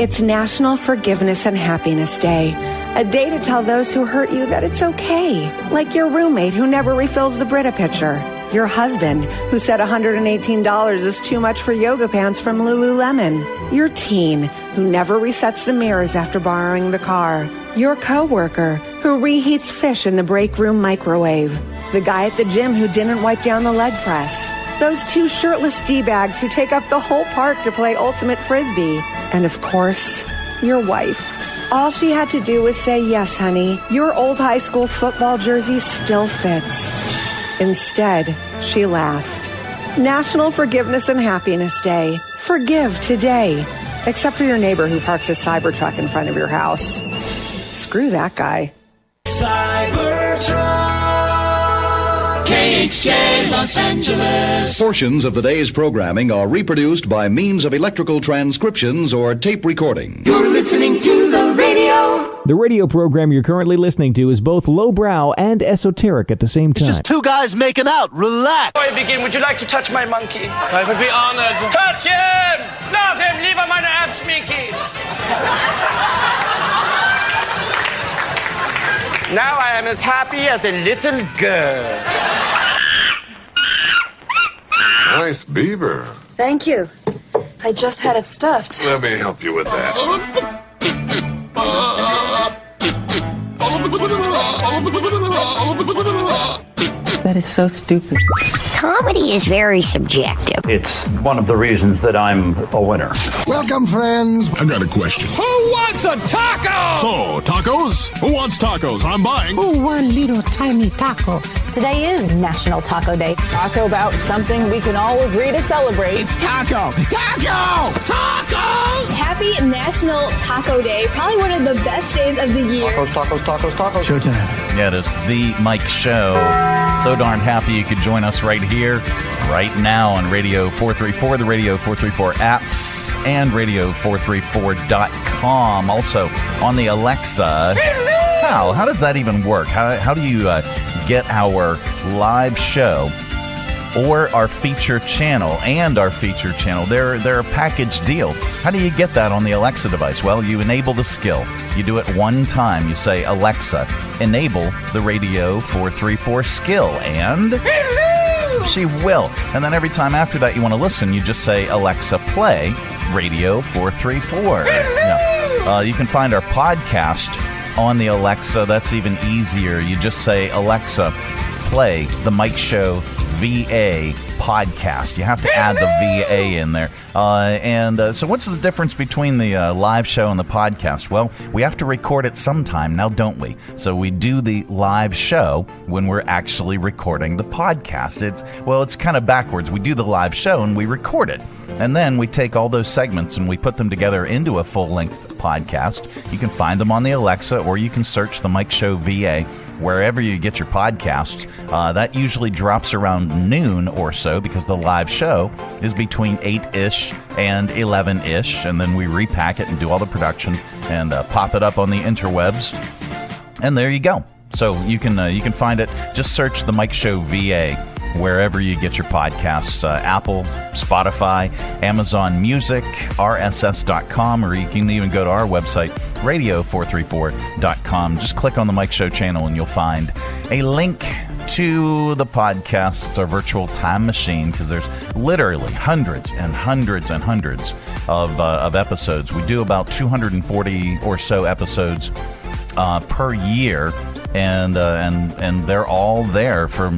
It's National Forgiveness and Happiness Day, a day to tell those who hurt you that it's okay, like your roommate who never refills the Brita pitcher, your husband who said $118 is too much for yoga pants from Lululemon, your teen who never resets the mirrors after borrowing the car, your coworker who reheats fish in the break room microwave, the guy at the gym who didn't wipe down the leg press, those two shirtless D-bags who take up the whole park to play ultimate frisbee, and of course, your wife. All she had to do was say, yes, honey, your old high school football jersey still fits. Instead, she laughed. National Forgiveness and Happiness Day. Forgive today. Except for your neighbor who parks a Cybertruck in front of your house. Screw that guy. Cybertruck. KHJ Los Angeles. Portions of the day's programming are reproduced by means of electrical transcriptions or tape recording. You're listening to the radio. The radio program you're currently listening to is both lowbrow and esoteric at the same time. It's just two guys making out. Relax. Before I begin, would you like to touch my monkey? I would be honored. Touch him! Love him! Lieber meine Abschminky! Now I am as happy as a little girl. Nice beaver. Thank you. I just had it stuffed. Let me help you with that. That is so stupid. Comedy is very subjective. It's one of the reasons that I'm a winner. Welcome, friends. I got a question. Who wants a taco? So, tacos? Who wants tacos? I'm buying. Who want little tiny tacos? Today is National Taco Day. Taco about something we can all agree to celebrate. It's taco! Taco! Tacos! Happy National Taco Day. Probably one of the best days of the year. Tacos. Showtime. Yeah, it is the Mike Show. So darn happy you could join us right here, right now on Radio 434, the Radio 434 apps, and Radio434.com. Also on the Alexa. How does that even work? How do you get our live show or our feature channel and our feature channel? They're a package deal. How do you get that on the Alexa device? Well, you enable the skill. You do it one time. You say, Alexa, enable the Radio 434 skill, and she will. And then every time after that you want to listen, you just say, Alexa, play Radio 434. You can find our podcast on the Alexa. That's even easier. You just say, Alexa, play the Mike Show VA podcast. You have to add the VA in there. So what's the difference between the live show and the podcast? Well, we have to record it sometime now, don't we? So we do the live show when we're actually recording the podcast. It's kind of backwards. We do the live show and we record it. And then we take all those segments and we put them together into a full-length podcast. You can find them on the Alexa, or you can search the Mike Show VA wherever you get your podcasts. That usually drops around noon or so, because the live show is between 8-ish and 11-ish, and then we repack it and do all the production and pop it up on the interwebs. And there you go. So you can find it. Just search the Mike Show VA wherever you get your podcasts, Apple, Spotify, Amazon Music, RSS.com, or you can even go to our website, radio434.com. Just click on the Mike Show channel and you'll find a link to the podcast. It's our virtual time machine, because there's literally hundreds and hundreds and hundreds of episodes. We do about 240 or so episodes per year, and they're all there for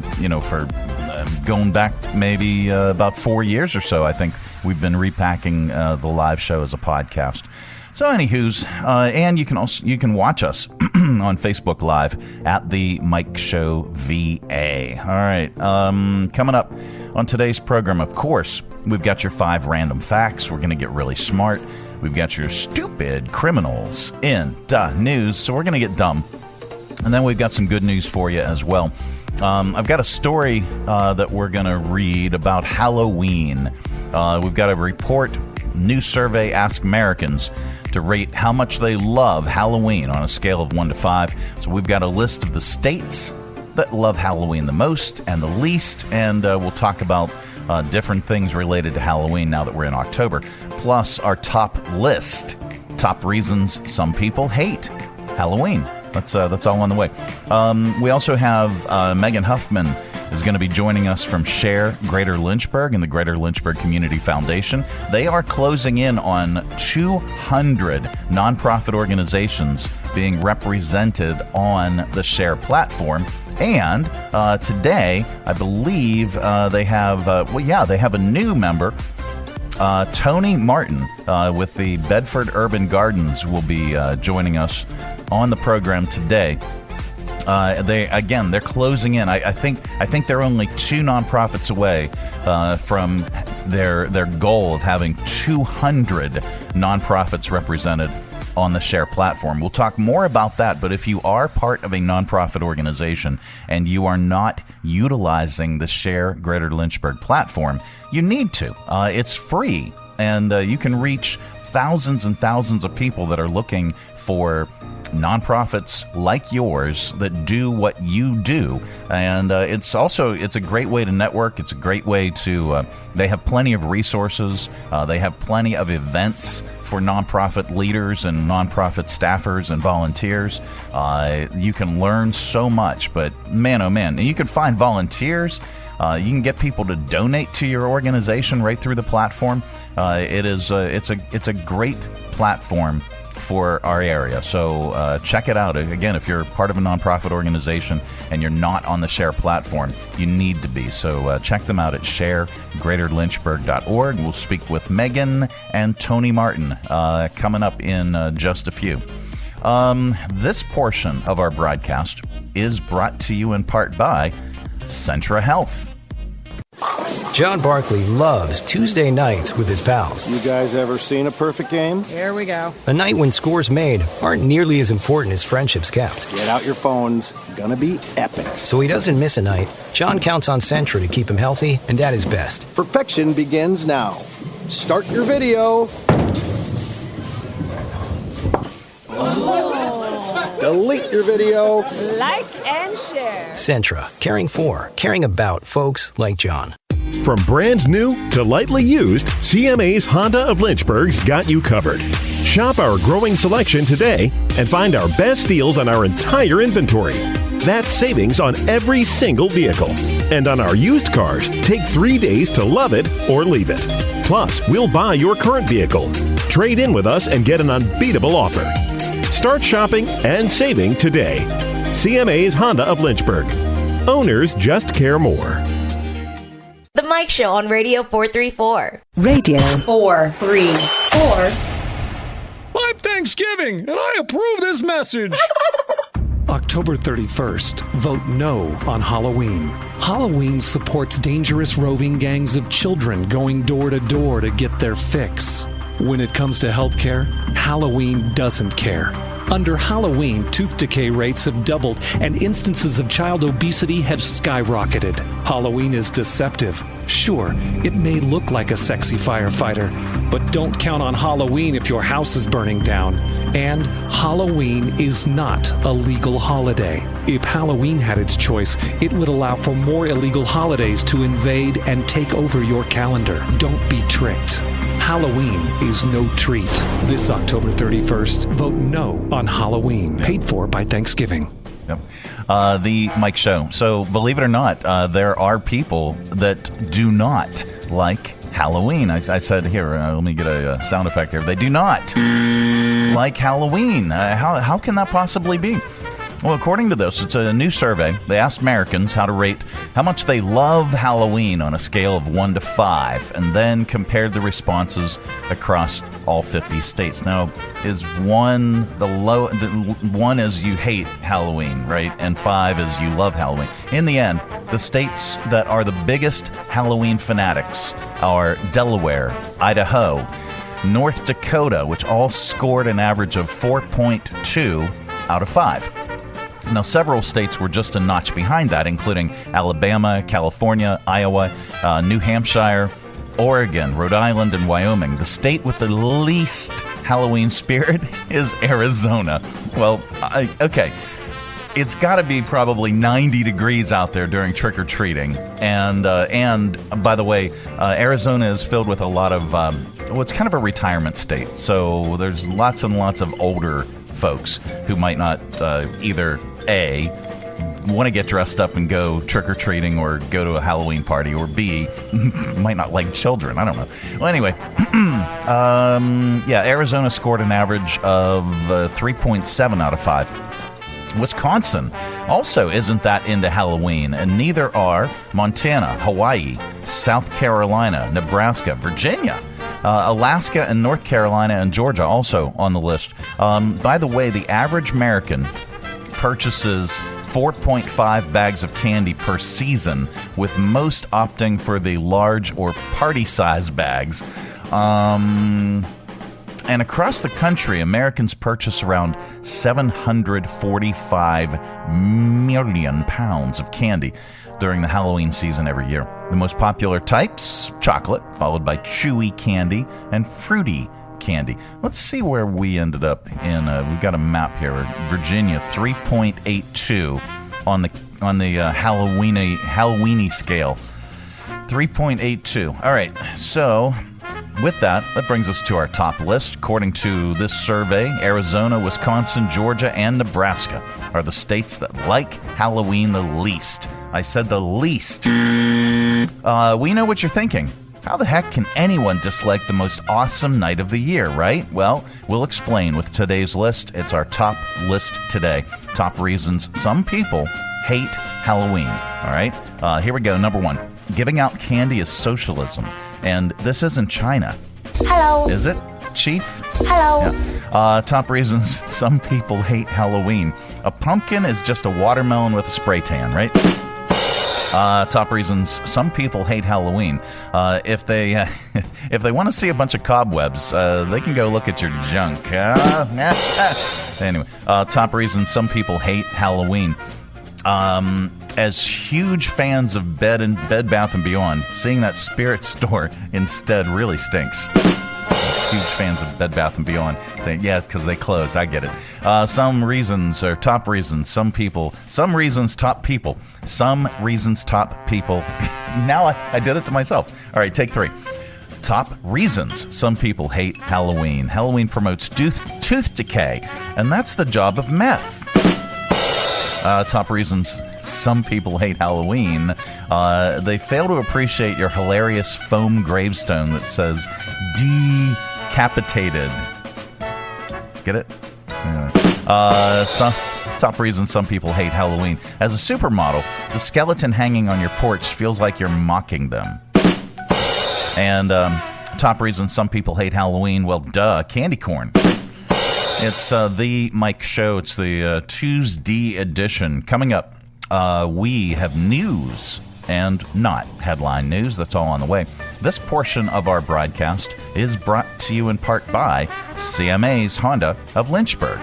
going back maybe about 4 years or so. I think we've been repacking the live show as a podcast. So anywho's, and you can watch us on Facebook Live at the Mike Show VA. All right, coming up on today's program, of course, we've got your 5 random facts. We're going to get really smart. We've got your stupid criminals in the news, so we're going to get dumb. And then we've got some good news for you as well. I've got a story that we're going to read about Halloween. We've got a report, new survey asks Americans to rate how much they love Halloween on a scale of 1 to 5. So we've got a list of the states that love Halloween the most and the least, and we'll talk about different things related to Halloween now that we're in October, plus our top top reasons some people hate Halloween. That's all on the way. We also have Megan Huffman is going to be joining us from SHARE Greater Lynchburg and the Greater Lynchburg Community Foundation. They are closing in on 200 nonprofit organizations being represented on the SHARE platform. And today, I believe they have a new member. Tony Martin with the Bedford Urban Gardens will be joining us on the program today. They're closing in. I think they're only 2 nonprofits away from their goal of having 200 nonprofits represented on the SHARE platform. We'll talk more about that, but if you are part of a nonprofit organization and you are not utilizing the SHARE Greater Lynchburg platform, you need to. It's free, and you can reach thousands and thousands of people that are looking for nonprofits like yours that do what you do. And it's a great way to network. It's a great way to they have plenty of resources. They have plenty of events for nonprofit leaders and nonprofit staffers and volunteers. You can learn so much, but man, oh man, you can find volunteers. You can get people to donate to your organization right through the platform. It's a great platform for our area. So check it out. Again, if you're part of a nonprofit organization and you're not on the SHARE platform, you need to be. So check them out at sharegreaterlynchburg.org. We'll speak with Megan and Tony Martin coming up in just a few. This portion of our broadcast is brought to you in part by Centra Health. John Barkley loves Tuesday nights with his pals. You guys ever seen a perfect game? Here we go. A night when scores made aren't nearly as important as friendships kept. Get out your phones. Gonna be epic. So he doesn't miss a night. John counts on Centra to keep him healthy and at his best. Perfection begins now. Start your video. Delete your video. Like and share. Centra. Caring about folks like John. From brand new to lightly used, CMA's Honda of Lynchburg's got you covered. Shop our growing selection today and find our best deals on our entire inventory. That's savings on every single vehicle. And on our used cars, take 3 days to love it or leave it. Plus, we'll buy your current vehicle. Trade in with us and get an unbeatable offer. Start shopping and saving today. CMA's Honda of Lynchburg. Owners just care more. The Mike Show on Radio 434. Radio 434. I'm Thanksgiving, and I approve this message. October 31st, vote no on Halloween. Halloween supports dangerous roving gangs of children going door to door to get their fix. When it comes to healthcare, Halloween doesn't care. Under Halloween, tooth decay rates have doubled and instances of child obesity have skyrocketed. Halloween is deceptive. Sure, it may look like a sexy firefighter, but don't count on Halloween if your house is burning down. And Halloween is not a legal holiday. If Halloween had its choice, it would allow for more illegal holidays to invade and take over your calendar. Don't be tricked. Halloween is no treat. This October 31st, vote no on Halloween. Paid for by Thanksgiving. Yep. The Mike Show. So, believe it or not, there are people that do not like Halloween. I said, here, let me get a sound effect here. They do not like Halloween. How can that possibly be? Well, according to this, it's a new survey. They asked Americans how to rate how much they love Halloween on a scale of 1 to 5, and then compared the responses across all 50 states. Now, is 1 the low? 1 is you hate Halloween, right? And 5 is you love Halloween. In the end, the states that are the biggest Halloween fanatics are Delaware, Idaho, North Dakota, which all scored an average of 4.2 out of 5. Now, several states were just a notch behind that, including Alabama, California, Iowa, New Hampshire, Oregon, Rhode Island, and Wyoming. The state with the least Halloween spirit is Arizona. Well, okay. it's got to be probably 90 degrees out there during trick-or-treating. And by the way, Arizona is filled with a lot of, it's kind of a retirement state. So there's lots and lots of older folks who might not either, A, want to get dressed up and go trick-or-treating or go to a Halloween party, or B, might not like children. I don't know. Well, anyway, Arizona scored an average of 3.7 out of 5. Wisconsin also isn't that into Halloween, and neither are Montana, Hawaii, South Carolina, Nebraska, Virginia, Alaska, and North Carolina, and Georgia also on the list. By the way, the average American purchases 4.5 bags of candy per season, with most opting for the large or party-size bags. And across the country, Americans purchase around 745 million pounds of candy during the Halloween season every year. The most popular types, chocolate, followed by chewy candy and fruity candy. Let's see where we ended up in. We've got a map here. Virginia, 3.82 on the Halloweeny scale. 3.82. All right. So with that brings us to our top list. According to this survey, Arizona, Wisconsin, Georgia, and Nebraska are the states that like Halloween the least. I said the least. We know what you're thinking. How the heck can anyone dislike the most awesome night of the year, right? Well, we'll explain with today's list. It's our top list today. Top reasons some people hate Halloween. All right? Here we go. Number 1. Giving out candy is socialism. And this isn't China. Hello. Is it, Chief? Hello. Yeah. Top reasons some people hate Halloween. A pumpkin is just a watermelon with a spray tan, right? Top reasons some people hate Halloween. If they want to see a bunch of cobwebs, they can go look at your junk. Anyway, top reasons some people hate Halloween. As huge fans of Bed Bath & Beyond, seeing that Spirit store instead really stinks. Huge fans of Bed Bath & Beyond saying, yeah, because they closed. I get it. Some reasons top reasons top people. Now I did it to myself. All right, take 3. Top reasons some people hate Halloween. Halloween promotes tooth decay, and that's the job of meth. Top reasons some people hate Halloween. They fail to appreciate your hilarious foam gravestone that says decapitated. Get it? Top reason some people hate Halloween. As a supermodel, the skeleton hanging on your porch feels like you're mocking them. And top reason some people hate Halloween, well, candy corn. It's the Mike Show. It's the Tuesday edition. Coming up, we have news and not headline news. That's all on the way. This portion of our broadcast is brought to you in part by CMA's Honda of Lynchburg.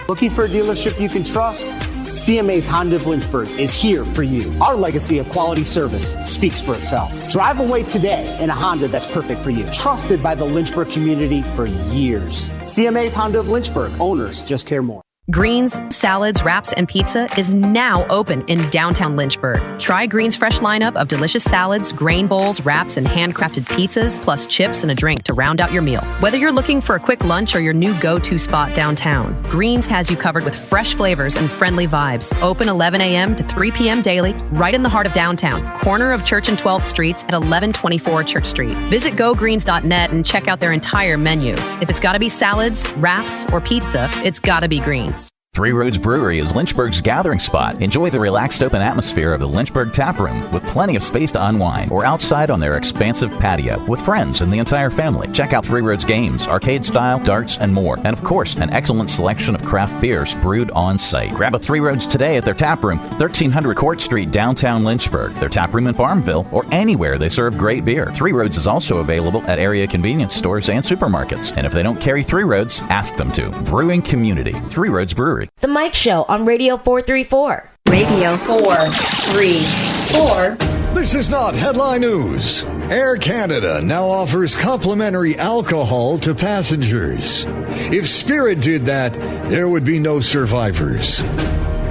Looking for a dealership you can trust? CMA's Honda of Lynchburg is here for you. Our legacy of quality service speaks for itself. Drive away today in a Honda that's perfect for you. Trusted by the Lynchburg community for years. CMA's Honda of Lynchburg. Owners just care more. Greens, salads, wraps, and pizza is now open in downtown Lynchburg. Try Greens' fresh lineup of delicious salads, grain bowls, wraps, and handcrafted pizzas, plus chips and a drink to round out your meal. Whether you're looking for a quick lunch or your new go-to spot downtown, Greens has you covered with fresh flavors and friendly vibes. Open 11 a.m. to 3 p.m. daily, right in the heart of downtown, corner of Church and 12th Streets at 1124 Church Street. Visit gogreens.net and check out their entire menu. If it's got to be salads, wraps, or pizza, it's got to be Greens. Three Roads Brewery is Lynchburg's gathering spot. Enjoy the relaxed open atmosphere of the Lynchburg Tap Room with plenty of space to unwind, or outside on their expansive patio with friends and the entire family. Check out Three Roads games, arcade style, darts, and more. And of course, an excellent selection of craft beers brewed on site. Grab a Three Roads today at their tap room, 1300 Court Street, downtown Lynchburg. Their tap room in Farmville, or anywhere they serve great beer. Three Roads is also available at area convenience stores and supermarkets. And if they don't carry Three Roads, ask them to. Brewing community, Three Roads Brewery. The Mike Show on Radio 434. Radio 434. This is not headline news. Air Canada now offers complimentary alcohol to passengers. If Spirit did that, there would be no survivors.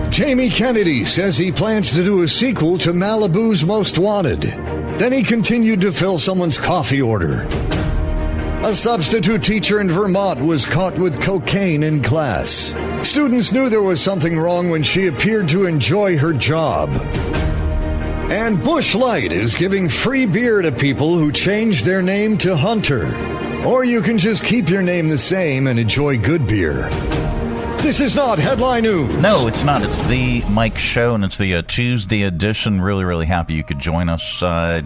Jamie Kennedy says he plans to do a sequel to Malibu's Most Wanted. Then he continued to fill someone's coffee order. A substitute teacher in Vermont was caught with cocaine in class. Students knew there was something wrong when she appeared to enjoy her job. And Busch Light is giving free beer to people who change their name to Hunter. Or you can just keep your name the same and enjoy good beer. This is not Headline News. No, it's not. It's the Mike Show, and it's the Tuesday edition. Really, really happy you could join us.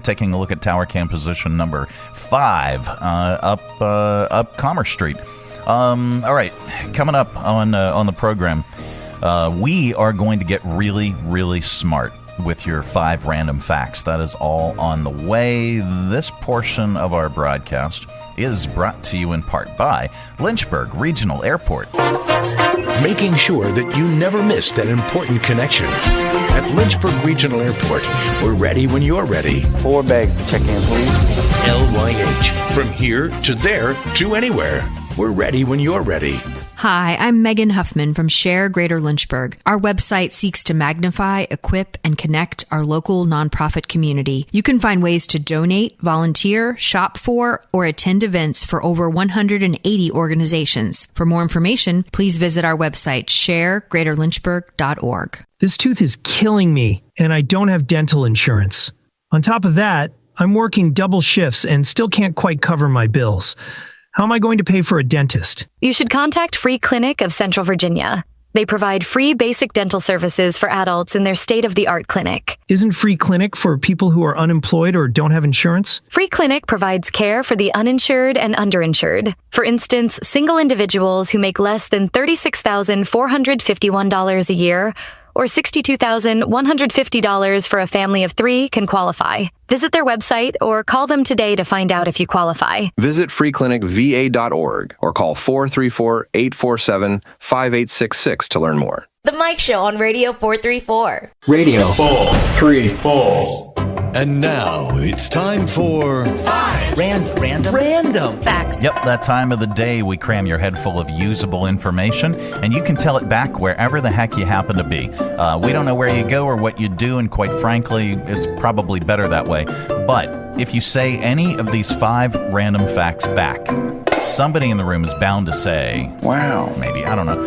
Taking a look at Tower Cam position number 5 up Commerce Street. All right, coming up on the program, we are going to get really, really smart with your 5 random facts. That is all on the way. This portion of our broadcast is brought to you in part by Lynchburg Regional Airport. Making sure that you never miss that important connection. At Lynchburg Regional Airport, we're ready when you're ready. 4 bags to check in, please. LYH. From here to there to anywhere. We're ready when you're ready. Hi, I'm Megan Huffman from SHARE Greater Lynchburg. Our website seeks to magnify, equip, and connect our local nonprofit community. You can find ways to donate, volunteer, shop for, or attend events for over 180 organizations. For more information, please visit our website, sharegreaterlynchburg.org. This tooth is killing me, and I don't have dental insurance. On top of that, I'm working double shifts and still can't quite cover my bills. How am I going to pay for a dentist? You should contact Free Clinic of Central Virginia. They provide free basic dental services for adults in their state-of-the-art clinic. Isn't Free Clinic for people who are unemployed or don't have insurance? Free Clinic provides care for the uninsured and underinsured. For instance, single individuals who make less than $36,451 a year or $62,150 for a family of 3 can qualify. Visit their website or call them today to find out if you qualify. Visit freeclinicva.org or call 434-847-5866 to learn more. The Mike Show on Radio 434. Radio 434. And now it's time for 5 random facts. Yep, that time of the day we cram your head full of usable information, and you can tell it back wherever the heck you happen to be. We don't know where you go or what you do, and quite frankly, it's probably better that way. But if you say any of these 5 random facts back, somebody in the room is bound to say, wow, maybe, I don't know.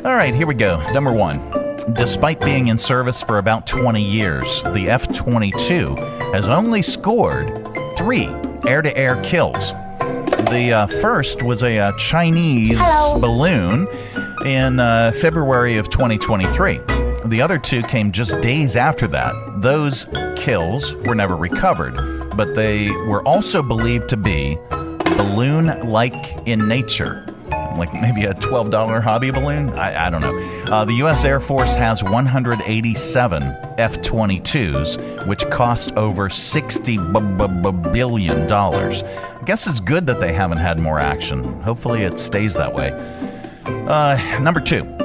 All right, here we go. Number 1. Despite being in service for about 20 years, the F-22 has only scored 3 air-to-air kills. The first was a Chinese balloon in February of 2023. The other 2 came just days after that. Those kills were never recovered, but they were also believed to be balloon-like in nature. Like maybe a $12 hobby balloon? I don't know. The U.S. Air Force has 187 F-22s, which cost over $60 billion. I guess it's good that they haven't had more action. Hopefully it stays that way. Number 2.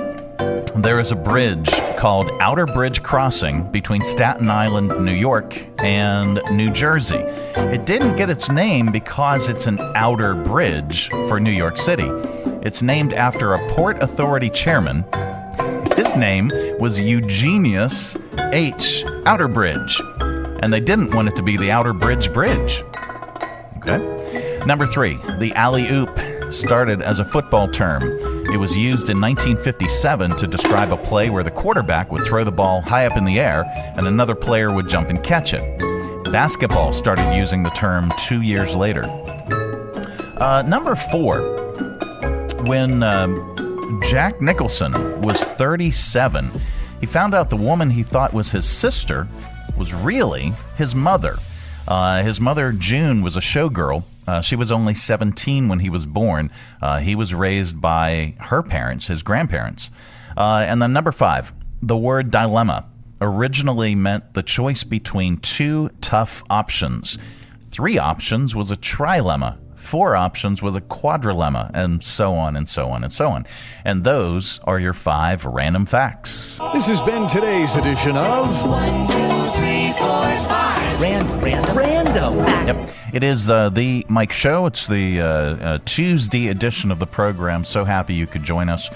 There is a bridge called Outer Bridge Crossing between Staten Island, New York, and New Jersey. It didn't get its name because it's an outer bridge for New York City. It's named after a Port Authority chairman. His name was Eugenius H. Outerbridge, and they didn't want it to be the Outer Bridge Bridge. Okay. Number 3, the alley-oop started as a football term. It was used in 1957 to describe a play where the quarterback would throw the ball high up in the air and another player would jump and catch it. Basketball started using the term 2 years later. Number 4. When Jack Nicholson was 37, he found out the woman he thought was his sister was really his mother. His mother, June, was a showgirl. She was only 17 when he was born. He was raised by her parents, his grandparents. And then number 5, the word dilemma originally meant the choice between 2 tough options. 3 options was a trilemma. 4 options was a quadrilemma, and so on and so on and so on. And those are your 5 random facts. This has been today's edition of 1, 2, 3, 4, 5 Random. Yep. It is the Mike Show. It's the Tuesday edition of the program. So happy you could join us.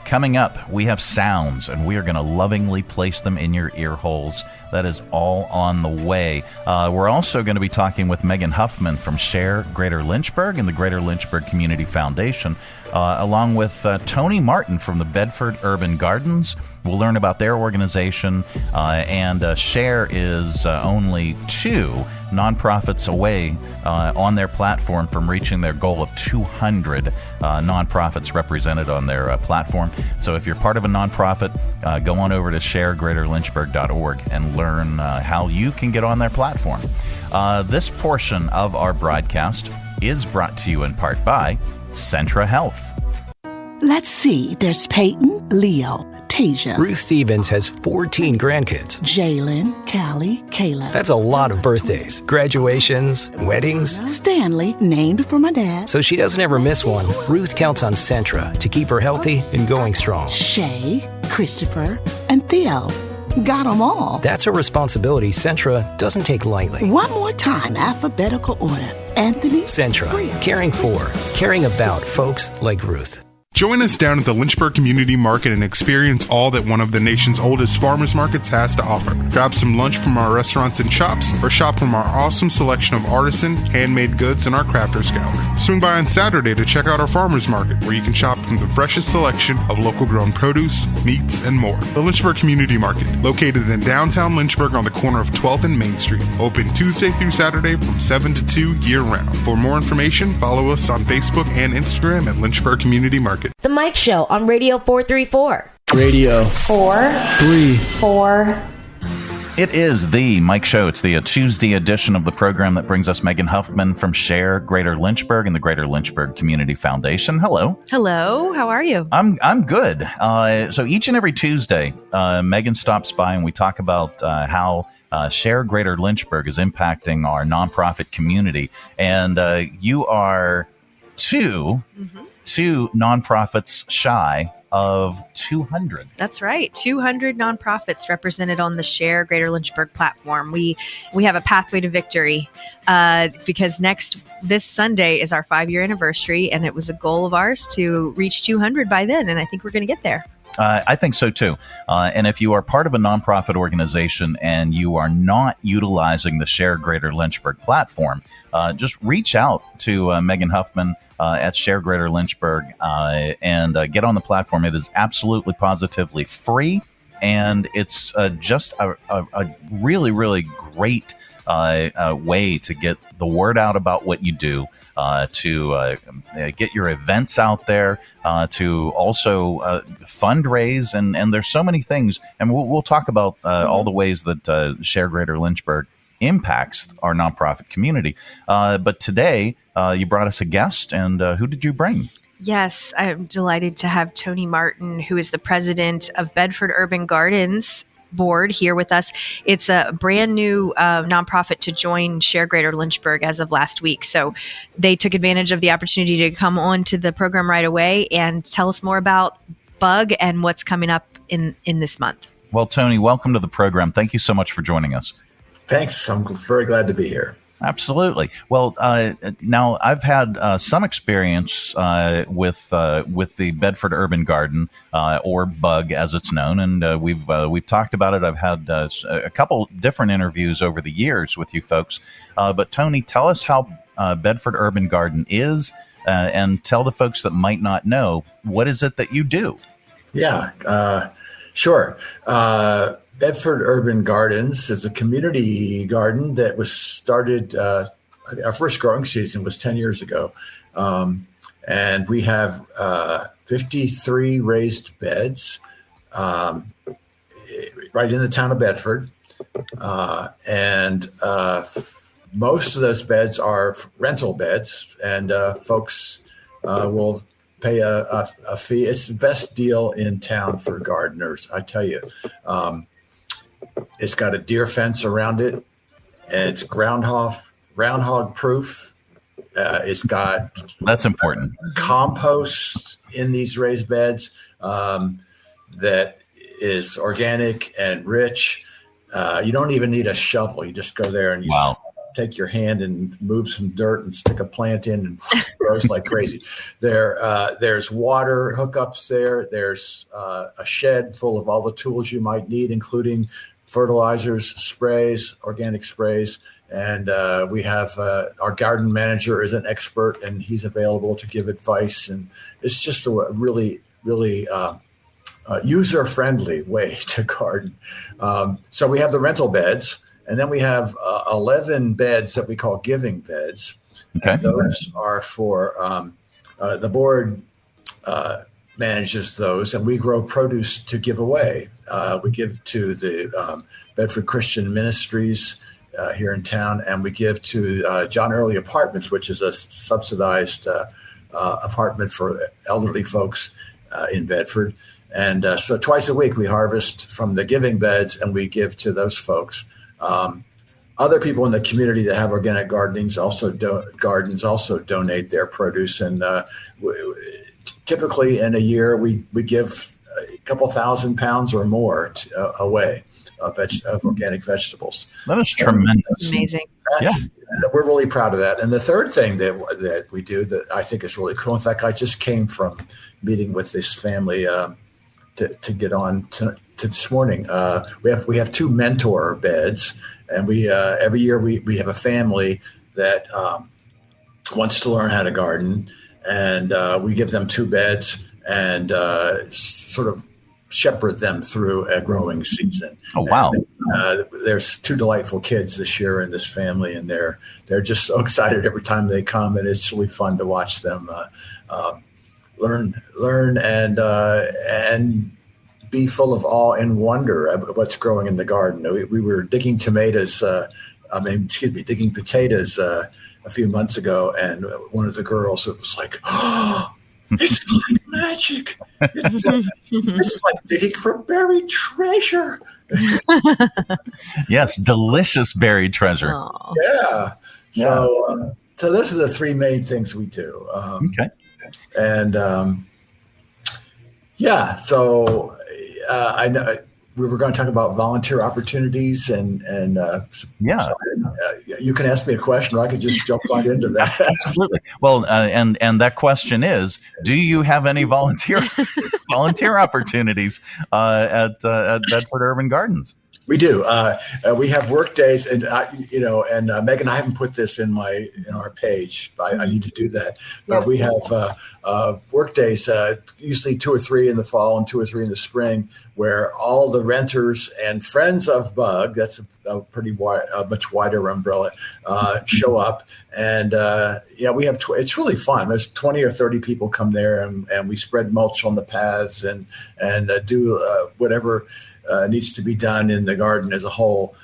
Coming up, we have sounds, and we are going to lovingly place them in your ear holes. That is all on the way. We're also going to be talking with Megan Huffman from SHARE Greater Lynchburg and the Greater Lynchburg Community Foundation, along with Tony Martin from the Bedford Urban Gardens. We'll learn about their organization, and SHARE is only 2 nonprofits away on their platform from reaching their goal of 200 nonprofits represented on their platform. So if you're part of a nonprofit, go on over to sharegreaterlynchburg.org and learn how you can get on their platform. This portion of our broadcast is brought to you in part by Centra Health. Let's see. There's Peyton, Leo, Tasia. Ruth Stevens has 14 grandkids. Jalen, Callie, Kayla. That's a lot of birthdays, graduations, weddings. Stanley, named for my dad. So she doesn't ever miss one. Ruth counts on Centra to keep her healthy and going strong. Shay, Christopher, and Theo. Got them all. That's a responsibility Centra doesn't take lightly. One more time, alphabetical order. Anthony. Centra, caring for, caring about folks like Ruth. Join us down at the Lynchburg Community Market and experience all that one of the nation's oldest farmers markets has to offer. Grab some lunch from our restaurants and shops, or shop from our awesome selection of artisan, handmade goods, and our crafters gallery. Swing by on Saturday to check out our farmers market, where you can shop from the freshest selection of local grown produce, meats, and more. The Lynchburg Community Market, located in downtown Lynchburg on the corner of 12th and Main Street. Open Tuesday through Saturday from 7 to 2 year-round. For more information, follow us on Facebook and Instagram at Lynchburg Community Market. The Mike Show on Radio 434. Radio 434. It is the Mike Show. It's the Tuesday edition of the program that brings us Megan Huffman from SHARE Greater Lynchburg and the Greater Lynchburg Community Foundation. Hello. Hello. How are you? I'm good. So each and every Tuesday, Megan stops by and we talk about how SHARE Greater Lynchburg is impacting our nonprofit community. And you are two nonprofits shy of 200. That's right. 200 nonprofits represented on the SHARE Greater Lynchburg platform. We have a pathway to victory because this Sunday is our 5-year anniversary, and it was a goal of ours to reach 200 by then, and I think we're going to get there. I think so, too. And if you are part of a nonprofit organization and you are not utilizing the SHARE Greater Lynchburg platform, just reach out to Megan Huffman at SHARE Greater Lynchburg and get on the platform. It is absolutely positively free, and it's just a really, really great way to get the word out about what you do, to get your events out there, to also fundraise, and there's so many things, and we'll talk about all the ways that SHARE Greater Lynchburg impacts our nonprofit community. But today, you brought us a guest, and who did you bring? Yes, I'm delighted to have Tony Martin, who is the president of Bedford Urban Gardens board, here with us. It's a brand new nonprofit to join SHARE Greater Lynchburg as of last week. So they took advantage of the opportunity to come on to the program right away and tell us more about Bug and what's coming up in this month. Well, Tony, welcome to the program. Thank you so much for joining us. Thanks. I'm very glad to be here. Absolutely. Well, now I've had some experience with the Bedford Urban Garden, or Bug as it's known, and we've talked about it. I've had a couple different interviews over the years with you folks. But Tony, tell us how Bedford Urban Garden is, and tell the folks that might not know, what is it that you do? Yeah, sure. Bedford Urban Gardens is a community garden that was started, our first growing season was 10 years ago. And we have 53 raised beds right in the town of Bedford. And most of those beds are rental beds, and folks will pay a fee. It's the best deal in town for gardeners, I tell you. It's got a deer fence around it, and it's groundhog proof. It's got that's important compost in these raised beds that is organic and rich. You don't even need a shovel. You just go there and you take your hand and move some dirt and stick a plant in and grows like crazy. There's water hookups there. There's a shed full of all the tools you might need, including fertilizers, sprays, organic sprays. And we have our garden manager is an expert, and he's available to give advice. And it's just a really, really user-friendly way to garden. So we have the rental beds, and then we have 11 beds that we call giving beds. Okay. And those are for the board manages those, and we grow produce to give away. We give to the Bedford Christian Ministries here in town, and we give to John Early Apartments, which is a subsidized apartment for elderly folks in Bedford. And so twice a week we harvest from the giving beds and we give to those folks. Other people in the community that have organic gardens also donate their produce. And typically in a year we give a couple thousand pounds or more away of organic vegetables. That is tremendous. Amazing. We're really proud of that. And the third thing that we do that I think is really cool. In fact, I just came from meeting with this family to get on to this morning. We have 2 mentor beds, and we every year we have a family that wants to learn how to garden, and we give them 2 beds and sort of shepherd them through a growing season. Oh, wow. And, there's 2 delightful kids this year in this family, and they're just so excited every time they come, and it's really fun to watch them learn and be full of awe and wonder at what's growing in the garden. We were digging potatoes a few months ago, and one of the girls, it was like, oh, it's like magic. It's like digging for buried treasure. Yes, delicious buried treasure. Aww. Yeah. So those are the 3 main things we do. Okay. And I know we were going to talk about volunteer opportunities, and you can ask me a question, or I could just jump right into that. Absolutely. Well, and that question is: do you have any volunteer opportunities at Bedford Urban Gardens? We do. We have work days, and Megan, I haven't put this in our page. I need to do that. But we have work days, usually 2 or 3 in the fall and 2 or 3 in the spring, where all the renters and friends of Bug, that's a pretty wide, much wider umbrella, show up. And we have. It's really fun. There's 20 or 30 people come there, and we spread mulch on the paths and do whatever needs to be done in the garden as a whole.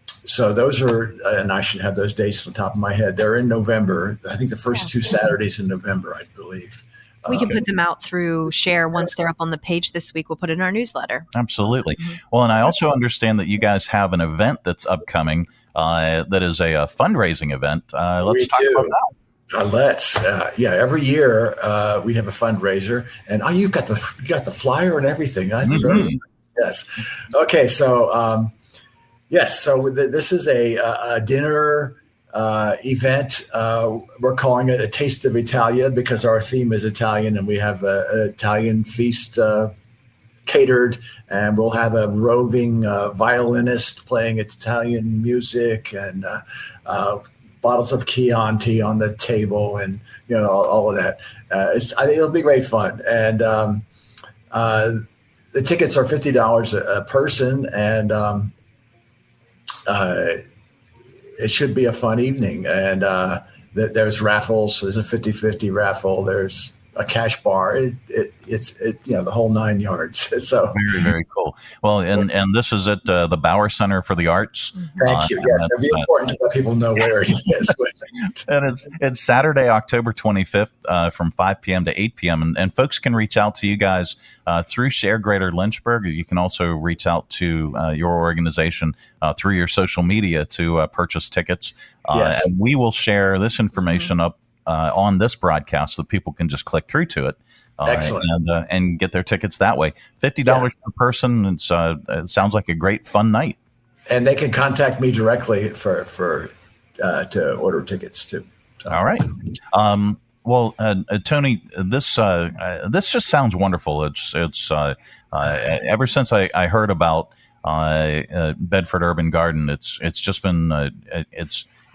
So those are, and I should have those dates on the top of my head. They're in November. I think the first 2 Saturdays in November, I believe. We can put them out through Share once they're up on the page this week. We'll put it in our newsletter. Absolutely. Well, and I also understand that you guys have an event that's upcoming that is a fundraising event. Let's talk about that. Every year we have a fundraiser, and you got the flyer and everything. Yes. Okay. So, So this is a dinner event. We're calling it a Taste of Italia because our theme is Italian, and we have an Italian feast catered, and we'll have a roving violinist playing Italian music, and bottles of Chianti on the table, and all of that. I think it'll be great fun, and the tickets are $50 a person, and it should be a fun evening. And there's raffles. There's a 50-50 raffle. There's a cash bar. It's the whole 9 yards. So very, very cool. Well, and this is at the Bauer Center for the Arts. Thank you. Yes, it'd be important to let people know where it is. And it's Saturday, October 25th, from 5 p.m. to 8 p.m. And folks can reach out to you guys through SHARE Greater Lynchburg. You can also reach out to your organization through your social media to purchase tickets. Yes. And we will share this information up on this broadcast so that people can just click through to it. Excellent. And get their tickets that way. $50 per person. It sounds like a great fun night. And they can contact me directly to order tickets too. So. All right. Well, Tony, this just sounds wonderful. It's ever since I heard about Bedford Urban Garden, it's just been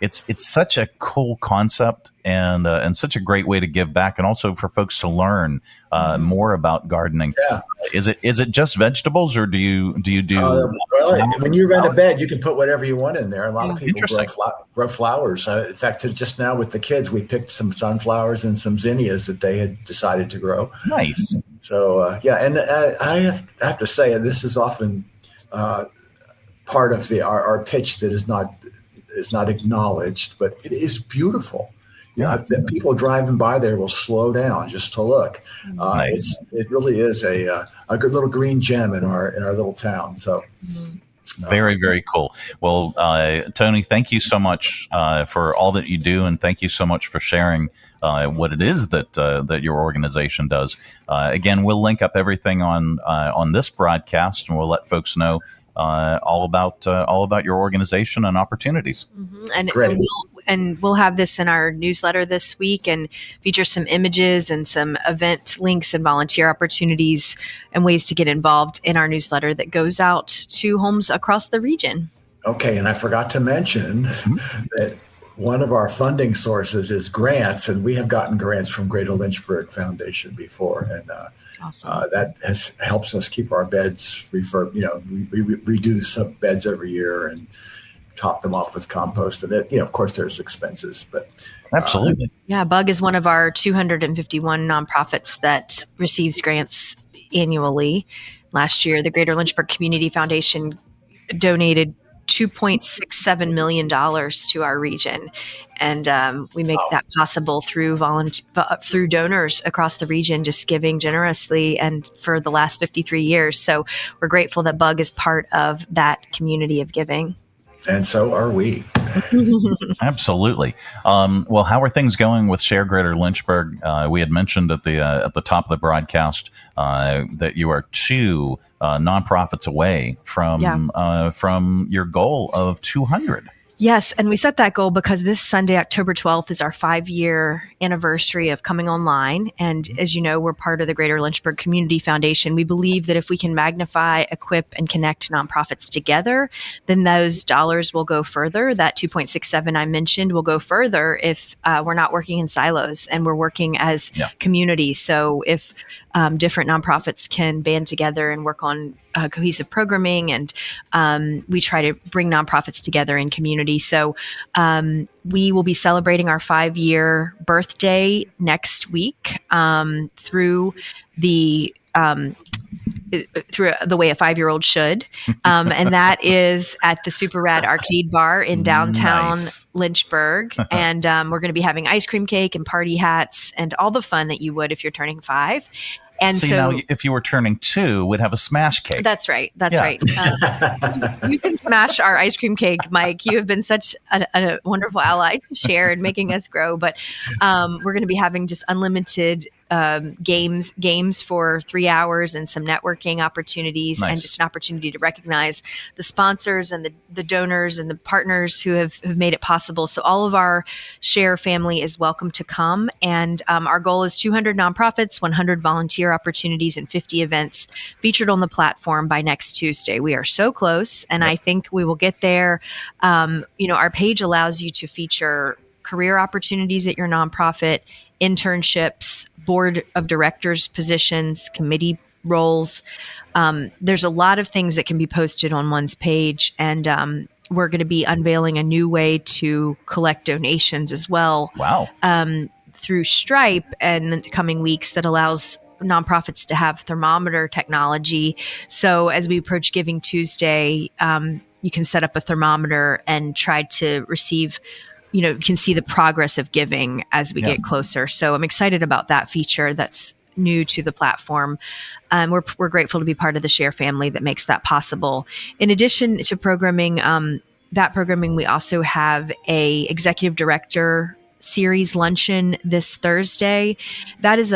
it's such a cool concept and such a great way to give back, and also for folks to learn more about gardening. Yeah. Is it just vegetables, or do you do? Well, when you rent a bed, you can put whatever you want in there. A lot of people grow flowers. In fact, just now with the kids, we picked some sunflowers and some zinnias that they had decided to grow. Nice. So and I have to say, this is often part of our pitch that is not acknowledged, but it is beautiful. That people driving by there will slow down just to look. Nice. It really is a good little green gem in our little town. So very, very cool. Well, Tony, thank you so much for all that you do, and thank you so much for sharing what it is that your organization does. Again, we'll link up everything on this broadcast, and we'll let folks know all about your organization and opportunities. Mm-hmm. And we'll have this in our newsletter this week and feature some images and some event links and volunteer opportunities and ways to get involved in our newsletter that goes out to homes across the region. Okay, and I forgot to mention that one of our funding sources is grants, and we have gotten grants from Greater Lynchburg Foundation before, and awesome. That helps us keep our beds refurbed. We redo some beds every year and top them off with compost, and of course there's expenses, but absolutely. Bug is one of our 251 nonprofits that receives grants annually. Last year, the Greater Lynchburg Community Foundation donated $2.67 million to our region. And we make that possible through through donors across the region, just giving generously and for the last 53 years. So we're grateful that Bug is part of that community of giving. And so are we. Absolutely. Well, how are things going with SHARE Greater Lynchburg? We had mentioned at the top of the broadcast that you are 2 nonprofits away from your goal of 200. Yes, and we set that goal because this Sunday, October 12th, is our 5-year anniversary of coming online. And as you know, we're part of the Greater Lynchburg Community Foundation. We believe that if we can magnify, equip, and connect nonprofits together, then those dollars will go further. That 2.67 I mentioned will go further if we're not working in silos and we're working as communities. So if different nonprofits can band together and work on cohesive programming, and we try to bring nonprofits together in community. So we will be celebrating our 5-year birthday next week through the way a 5-year-old should. And that is at the Super Rad Arcade Bar in downtown Lynchburg. And we're going to be having ice cream cake and party hats and all the fun that you would if you're turning 5. And so now, if you were turning 2, we'd have a smash cake. That's right. That's right. You can smash our ice cream cake, Mike. You have been such a wonderful ally to share and making us grow. But we're going to be having just unlimited games for 3 hours and some networking opportunities, and just an opportunity to recognize the sponsors and the donors and the partners who have made it possible. So all of our SHARE family is welcome to come. And our goal is 200 nonprofits, 100 volunteer opportunities, and 50 events featured on the platform by next Tuesday. We are so close, and I think we will get there. Our page allows you to feature career opportunities at your nonprofit, internships, board of directors positions, committee roles. There's a lot of things that can be posted on one's page, and we're going to be unveiling a new way to collect donations as well. Wow. Through Stripe in the coming weeks that allows nonprofits to have thermometer technology. So as we approach Giving Tuesday, you can set up a thermometer and try to receive, you can see the progress of giving as we get closer. So I'm excited about that feature that's new to the platform. We're grateful to be part of the SHARE family that makes that possible. In addition to programming, we also have a executive director series luncheon this Thursday. That is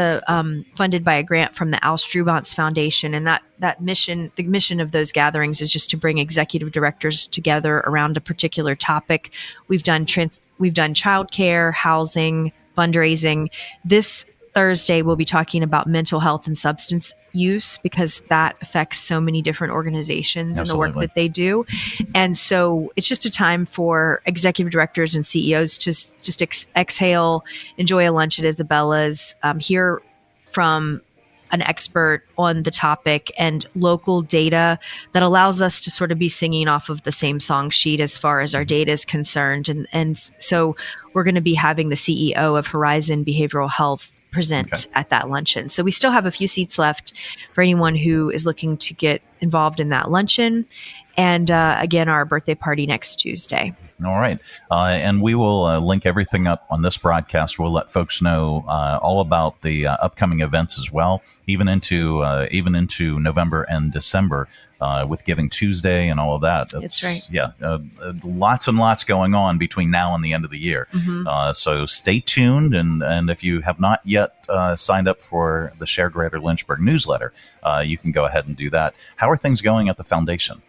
funded by a grant from the Al Strubantz Foundation, and that mission, the mission of those gatherings, is just to bring executive directors together around a particular topic. We've done childcare, housing, fundraising. This Thursday, we'll be talking about mental health and substance use, because that affects so many different organizations and the work that they do. And so it's just a time for executive directors and CEOs to just exhale, enjoy a lunch at Isabella's, hear from an expert on the topic, and local data that allows us to sort of be singing off of the same song sheet as far as our data is concerned. And so we're going to be having the CEO of Horizon Behavioral Health present at that luncheon. So we still have a few seats left for anyone who is looking to get involved in that luncheon. And again, our birthday party next Tuesday. All right. And we will link everything up on this broadcast. We'll let folks know all about the upcoming events as well, even into November and December with Giving Tuesday and all of that. That's right. Yeah. Lots and lots going on between now and the end of the year. Mm-hmm. So stay tuned. And if you have not yet signed up for the Share Greater Lynchburg newsletter, you can go ahead and do that. How are things going at the foundation?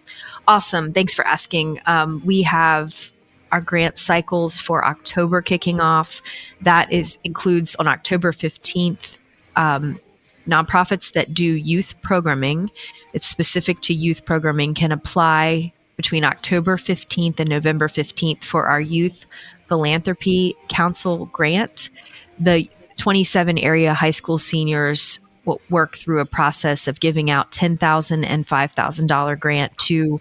Awesome. Thanks for asking. We have our grant cycles for October kicking off. That includes on October 15th, nonprofits that do youth programming. It's specific to youth programming, can apply between October 15th and November 15th for our Youth Philanthropy Council grant. The 27 area high school seniors will work through a process of giving out $10,000 and $5,000 grant to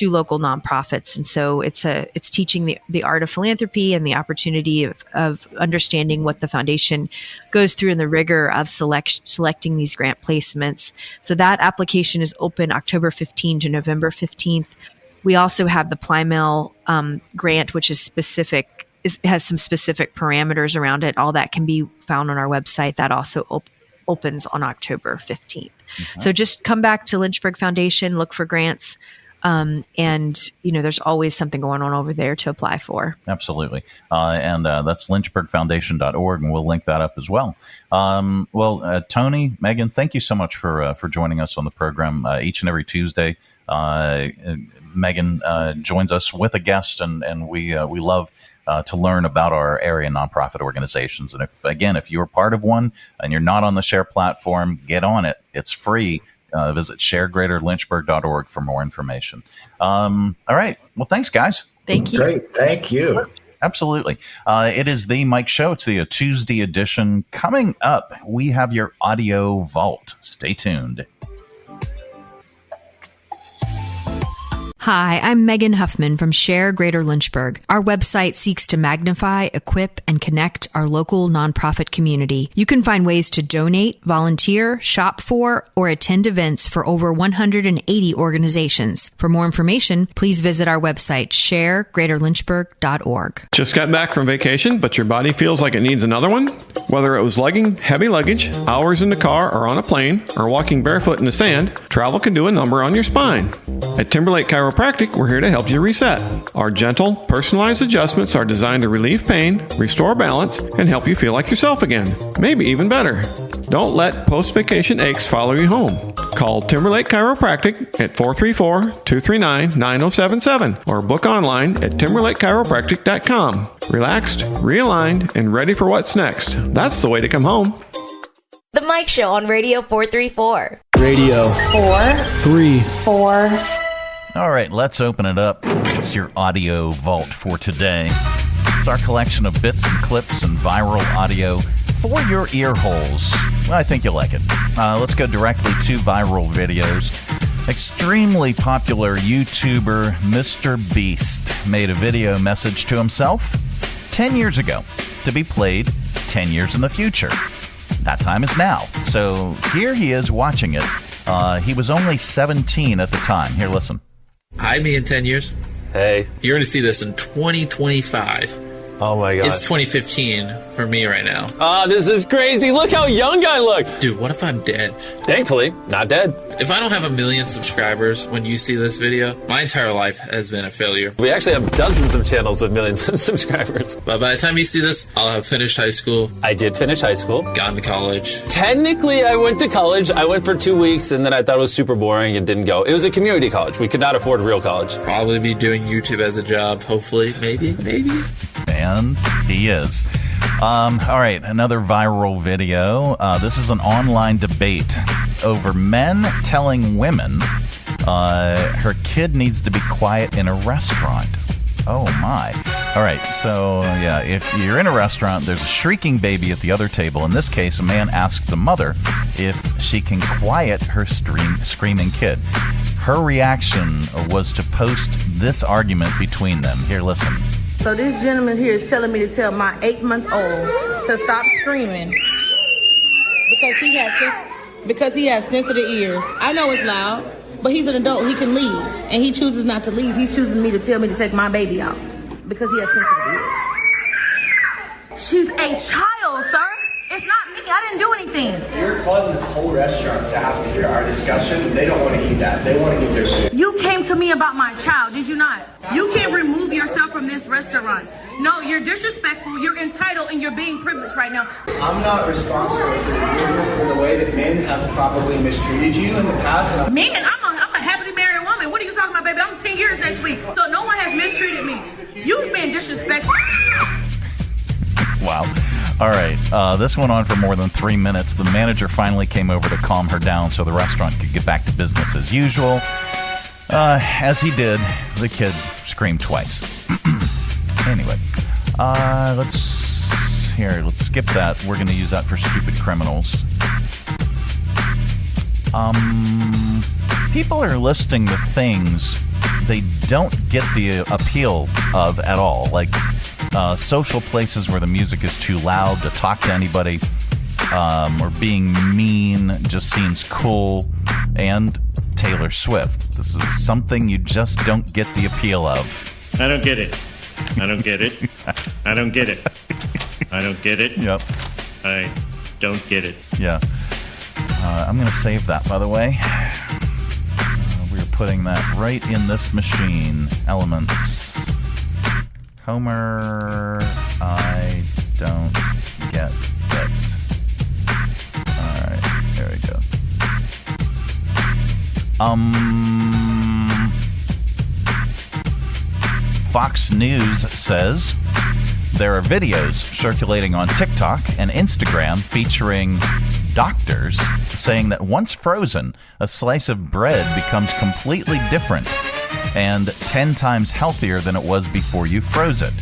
local nonprofits. And so it's teaching the art of philanthropy and the opportunity of understanding what the foundation goes through and the rigor of selecting these grant placements. So that application is open October 15th to November 15th. We also have the Plymel grant, which is specific. It has some specific parameters around it. All that can be found on our website. That also opens on October 15th. Mm-hmm. So just come back to Lynchburg Foundation, look for grants. And, there's always something going on over there to apply for. Absolutely. And that's lynchburgfoundation.org, and we'll link that up as well. Tony, Megan, thank you so much for joining us on the program each and every Tuesday. Megan joins us with a guest, and we love to learn about our area nonprofit organizations. And if you're part of one and you're not on the Share platform, get on it. It's free. Visit sharegreaterlynchburg.org for more information. All right. Well, thanks, guys. Thank you. Great. Thank you. Absolutely. It is the Mike Show. It's the Tuesday edition. Coming up, we have your Audio Vault. Stay tuned. Hi, I'm Megan Huffman from SHARE Greater Lynchburg. Our website seeks to magnify, equip, and connect our local nonprofit community. You can find ways to donate, volunteer, shop for, or attend events for over 180 organizations. For more information, please visit our website, sharegreaterlynchburg.org. Just got back from vacation, but your body feels like it needs another one? Whether it was lugging heavy luggage, hours in the car or on a plane, or walking barefoot in the sand, travel can do a number on your spine. At Timberlake Chiropractic, we're here to help you reset. Our gentle, personalized adjustments are designed to relieve pain, restore balance, and help you feel like yourself again. Maybe even better. Don't let post-vacation aches follow you home. Call Timberlake Chiropractic at 434-239-9077 or book online at timberlakechiropractic.com. Relaxed, realigned, and ready for what's next. That's the way to come home. The Mike Show on Radio 434. Radio 434. All right, let's open it up. It's your Audio Vault for today. It's our collection of bits and clips and viral audio for your ear holes. Well, I think you'll like it. Let's go directly to viral videos. Extremely popular YouTuber Mr. Beast made a video message to himself 10 years ago to be played 10 years in the future. That time is now. So here he is watching it. He was only 17 at the time. Here, listen. Hi, me in 10 years. Hey. You're going to see this in 2025. Oh my god. It's 2015 for me right now. Ah, this is crazy. Look how young I look. Dude, what if I'm dead? Thankfully, not dead. If I don't have 1 million subscribers when you see this video, my entire life has been a failure. We actually have dozens of channels with millions of subscribers. But by the time you see this, I'll have finished high school. I did finish high school. Gone to college. Technically, I went to college. I went for 2 weeks, and then I thought it was super boring and didn't go. It was a community college. We could not afford real college. Probably be doing YouTube as a job, hopefully. Maybe. And he is. All right, another viral video. This is an online debate over men telling women her kid needs to be quiet in a restaurant. Oh, my. All right, so, yeah, if you're in a restaurant, there's a shrieking baby at the other table. In this case, a man asks the mother if she can quiet her screaming kid. Her reaction was to post this argument between them. Here, listen. So this gentleman here is telling me to tell my 8-month-old to stop screaming because he has sensitive ears. I know it's loud, but he's an adult. He can leave, and he chooses not to leave. He's choosing me to tell me to take my baby out because he has sensitive ears. She's a child, sir. It's not me. I didn't do anything. You're causing this whole restaurant to have to hear our discussion. They don't want to eat that. They want to eat their food. You came to me about my child, did you not? You can't remove yourself from this restaurant. No, you're disrespectful, you're entitled, and you're being privileged right now. I'm not responsible for the way that men have probably mistreated you in the past. Man, I'm a happily married woman. What are you talking about, baby? I'm 10 years next week, so no one has mistreated me. You've been disrespectful. Wow. All right. This went on for more than 3 minutes. The manager finally came over to calm her down so the restaurant could get back to business as usual. As he did, the kid screamed twice. Anyway, let's skip that. We're going to use that for stupid criminals. People are listing the things they don't get the appeal of at all, like social places where the music is too loud to talk to anybody, or being mean just seems cool, and Taylor Swift. This is something you just don't get the appeal of. I don't get it. I don't get it. I don't get it. I don't get it. Yep. I don't get it. Yeah. I'm going to save that, by the way. We're putting that right in this machine. Elements. Homer, I don't get it. All right, there we go. Fox News says there are videos circulating on TikTok and Instagram featuring doctors saying that once frozen, a slice of bread becomes completely different and 10 times healthier than it was before you froze it.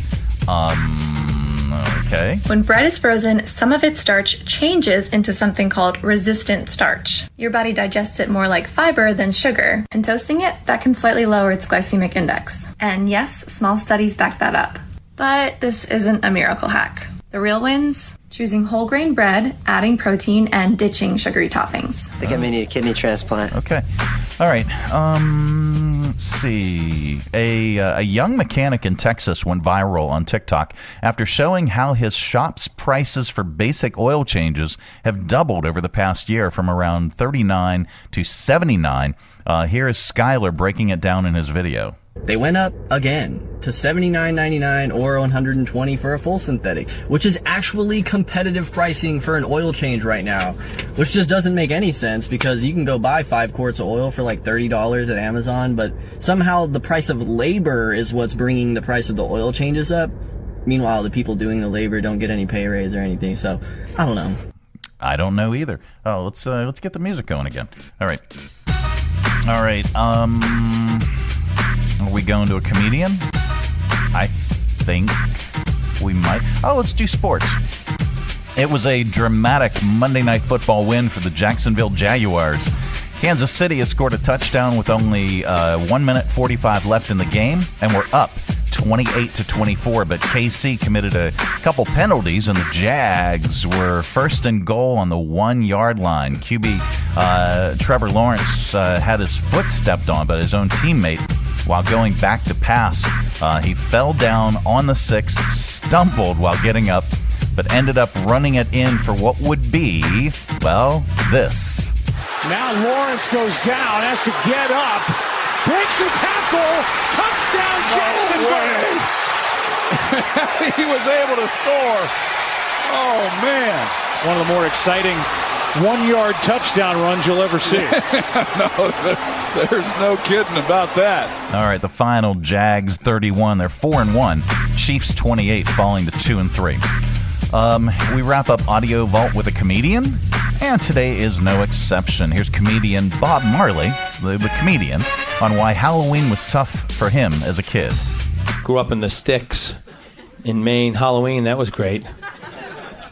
Okay. When bread is frozen, some of its starch changes into something called resistant starch. Your body digests it more like fiber than sugar, and toasting it, that can slightly lower its glycemic index. And yes, small studies back that up. But this isn't a miracle hack. The real wins? Choosing whole grain bread, adding protein, and ditching sugary toppings. I think I may need a kidney transplant. Okay. All right. Let's see. A young mechanic in Texas went viral on TikTok after showing how his shop's prices for basic oil changes have doubled over the past year from around $39 to $79. Here is Skylar breaking it down in his video. They went up again to $79.99 or $120 for a full synthetic, which is actually competitive pricing for an oil change right now, which just doesn't make any sense because you can go buy 5 quarts of oil for like $30 at Amazon, but somehow the price of labor is what's bringing the price of the oil changes up. Meanwhile, the people doing the labor don't get any pay raise or anything, so I don't know. I don't know either. Oh, let's get the music going again. All right. Are we going to a comedian? I think we might. Oh, let's do sports. It was a dramatic Monday Night Football win for the Jacksonville Jaguars. Kansas City has scored a touchdown with only 1 minute 45 left in the game, and we're up 28-24. But KC committed a couple penalties, and the Jags were first and goal on the 1 yard line. QB Trevor Lawrence had his foot stepped on by his own teammate. while going back to pass. He fell down on the 6, stumbled while getting up, but ended up running it in for what would be, well, this. Now Lawrence goes down, has to get up, breaks a tackle, touchdown Jacksonville! He was able to score. Oh, man. One of the more exciting one-yard touchdown runs you'll ever see. No, there's no kidding about that. All right, the final, Jags 31. They're 4-1. Chiefs 28, falling to 2-3. We wrap up AudioVault with a comedian, and today is no exception. Here's comedian Bob Marley, the comedian, on why Halloween was tough for him as a kid. Grew up in the sticks in Maine. Halloween, that was great.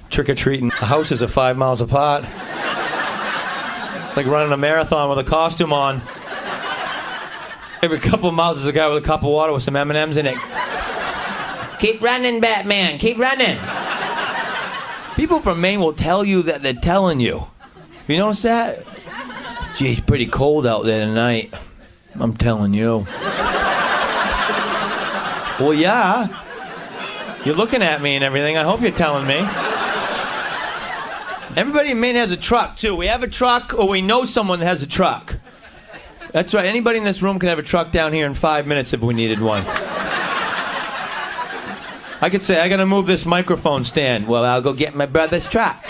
Trick-or-treating. The houses are 5 miles apart. It's like running a marathon with a costume on. Every couple of miles there's a guy with a cup of water with some M&Ms in it. Keep running, Batman. Keep running. People from Maine will tell you that they're telling you. Have you noticed that? Gee, it's pretty cold out there tonight. I'm telling you. Well, yeah. You're looking at me and everything. I hope you're telling me. Everybody in Maine has a truck, too. We have a truck, or we know someone that has a truck. That's right. Anybody in this room can have a truck down here in 5 minutes if we needed one. I could say, I gotta move this microphone stand. Well, I'll go get my brother's truck.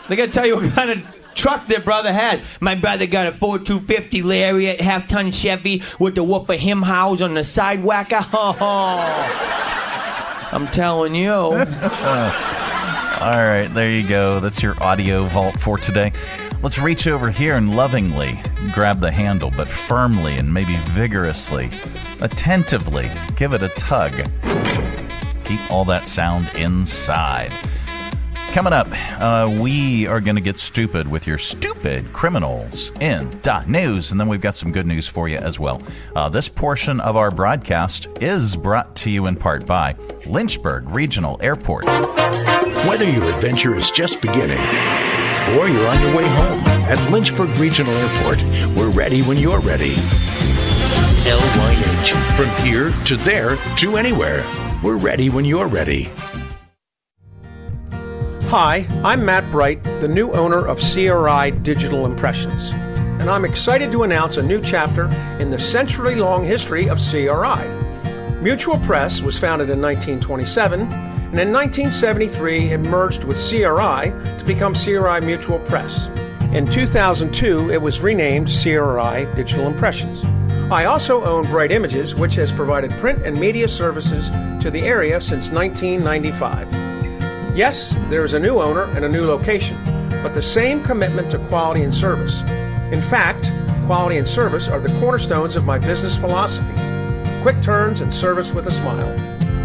They gotta tell you what kind of truck their brother had. My brother got a Ford 250 Lariat, half-ton Chevy with the whoop of him house on the sidewalker. Oh. I'm telling you. All right, there you go. That's your AudioVault for today. Let's reach over here and lovingly grab the handle, but firmly and maybe vigorously, attentively give it a tug. Keep all that sound inside. Coming up, we are going to get stupid with your stupid Criminalz in .news, and then we've got some good news for you as well. This portion of our broadcast is brought to you in part by Lynchburg Regional Airport. Whether your adventure is just beginning or you're on your way home, at Lynchburg Regional Airport, we're ready when you're ready. LYH, from here to there to anywhere. We're ready when you're ready. Hi, I'm Matt Bright, the new owner of CRI Digital Impressions, and I'm excited to announce a new chapter in the century-long history of CRI. Mutual Press was founded in 1927, and in 1973 it merged with CRI to become CRI Mutual Press. In 2002, it was renamed CRI Digital Impressions. I also own Bright Images, which has provided print and media services to the area since 1995. Yes, there is a new owner and a new location, but the same commitment to quality and service. In fact, quality and service are the cornerstones of my business philosophy. Quick turns and service with a smile.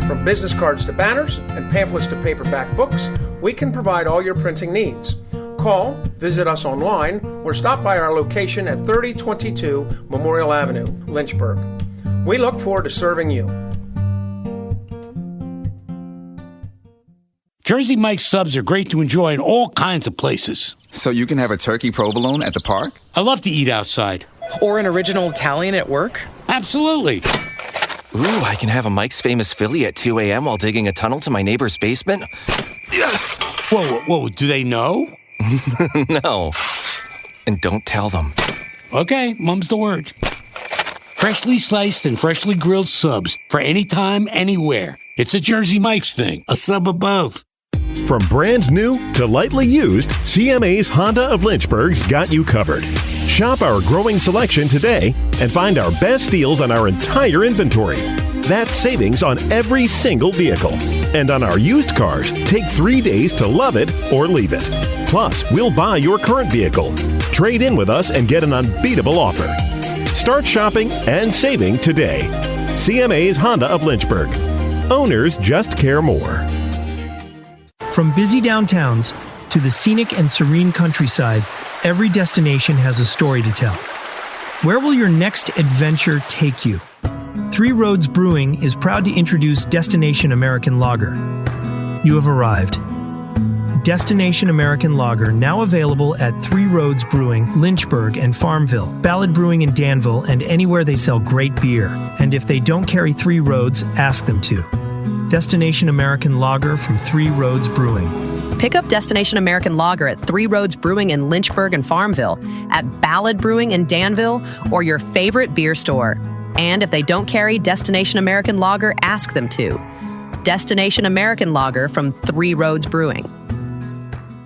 From business cards to banners and pamphlets to paperback books, we can provide all your printing needs. Call, visit us online, or stop by our location at 3022 Memorial Avenue, Lynchburg. We look forward to serving you. Jersey Mike's subs are great to enjoy in all kinds of places. So you can have a turkey provolone at the park? I love to eat outside. Or an original Italian at work? Absolutely. Ooh, I can have a Mike's Famous Philly at 2 a.m. while digging a tunnel to my neighbor's basement? Whoa, do they know? No. And don't tell them. Okay, mum's the word. Freshly sliced and freshly grilled subs for any time, anywhere. It's a Jersey Mike's thing, a sub above. From brand new to lightly used, CMA's Honda of Lynchburg's got you covered. Shop our growing selection today and find our best deals on our entire inventory. That's savings on every single vehicle. And on our used cars, take 3 days to love it or leave it. Plus, we'll buy your current vehicle. Trade in with us and get an unbeatable offer. Start shopping and saving today. CMA's Honda of Lynchburg. Owners just care more. From busy downtowns to the scenic and serene countryside, every destination has a story to tell. Where will your next adventure take you? Three Roads Brewing is proud to introduce Destination American Lager. You have arrived. Destination American Lager, now available at Three Roads Brewing, Lynchburg, and Farmville, Ballad Brewing in Danville, and anywhere they sell great beer. And if they don't carry Three Roads, ask them to. Destination American Lager from Three Roads Brewing. Pick up Destination American Lager at Three Roads Brewing in Lynchburg and Farmville, at Ballad Brewing in Danville, or your favorite beer store. And if they don't carry Destination American Lager, ask them to. Destination American Lager from Three Roads Brewing.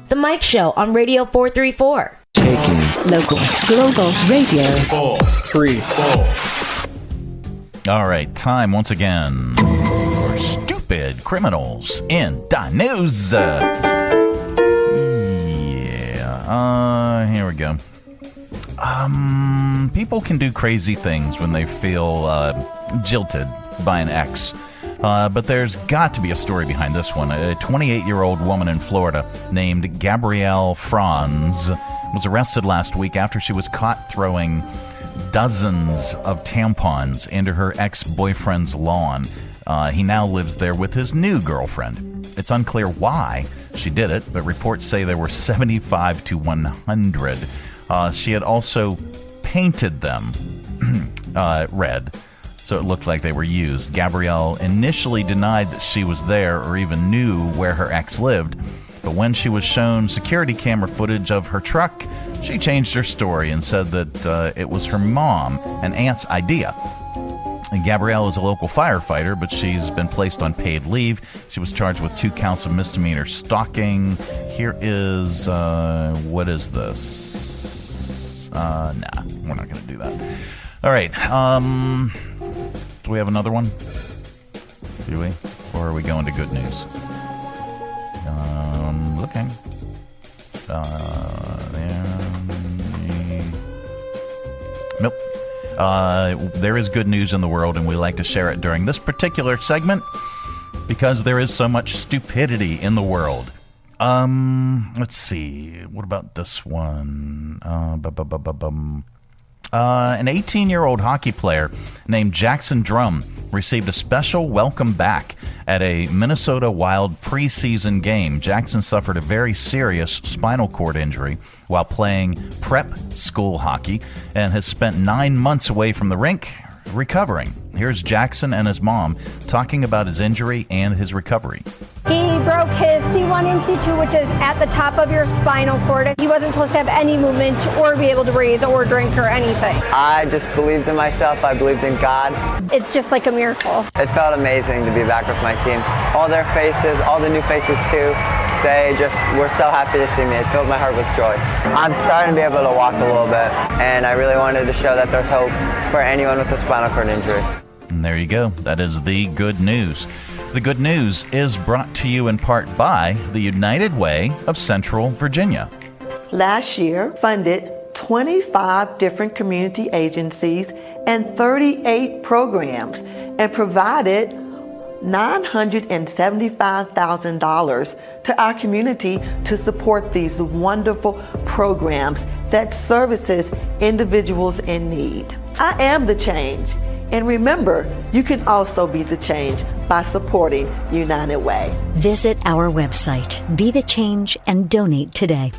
The Mike Show on Radio 434. Taking local, global radio. 4, 3, 4. All right, time once again for Stupid Criminalz in the News. Here we go. People can do crazy things when they feel jilted by an ex. But there's got to be a story behind this one. A 28-year-old woman in Florida named Gabrielle Franz was arrested last week after she was caught throwing dozens of tampons into her ex-boyfriend's lawn. He now lives there with his new girlfriend. It's unclear why she did it, but reports say there were 75 to 100. She had also painted them red, so it looked like they were used. Gabrielle initially denied that she was there or even knew where her ex lived, but when she was shown security camera footage of her truck, she changed her story and said that it was her mom and aunt's idea. And Gabrielle is a local firefighter, but she's been placed on paid leave. She was charged with 2 counts of misdemeanor stalking. Here is, what is this? Nah, we're not going to do that. All right, do we have another one? Do we? Or are we going to good news? Looking. Nope. There is good news in the world, and we like to share it during this particular segment because there is so much stupidity in the world. Let's see. What about this one? An 18-year-old hockey player named Jackson Drum received a special welcome back at a Minnesota Wild preseason game. Jackson suffered a very serious spinal cord injury while playing prep school hockey and has spent 9 months away from the rink recovering. Here's Jackson and his mom talking about his injury and his recovery. He broke his C1 and C2, which is at the top of your spinal cord. He wasn't supposed to have any movement or be able to breathe or drink or anything. I just believed in myself. I believed in God. It's just like a miracle. It felt amazing to be back with my team. All their faces, all the new faces too, they just were so happy to see me. It filled my heart with joy. I'm starting to be able to walk a little bit, and I really wanted to show that there's hope for anyone with a spinal cord injury. And there you go. That is the good news. The good news is brought to you in part by the United Way of Central Virginia. Last year, funded 25 different community agencies and 38 programs and provided $975,000 to our community to support these wonderful programs that services individuals in need. I am the change. And remember, you can also be the change by supporting United Way. Visit our website, Be the Change, and donate today.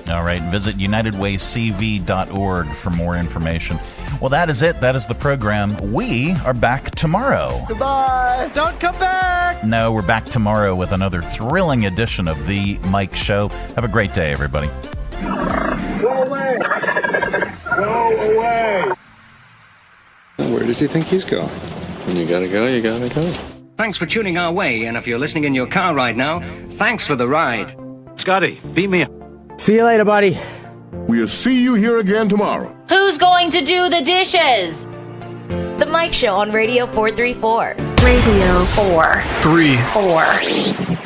All right, visit unitedwaycv.org for more information. Well, that is it. That is the program. We are back tomorrow. Goodbye. Don't come back. No, we're back tomorrow with another thrilling edition of The Mike Show. Have a great day, everybody. Go away. Go away. Where does he think he's going? When you gotta go, you gotta go. Thanks for tuning our way, and if you're listening in your car right now, thanks for the ride. Scotty, beat me up. See you later, buddy. We'll see you here again tomorrow. Who's going to do the dishes? The Mike Show on Radio 434. Radio 434.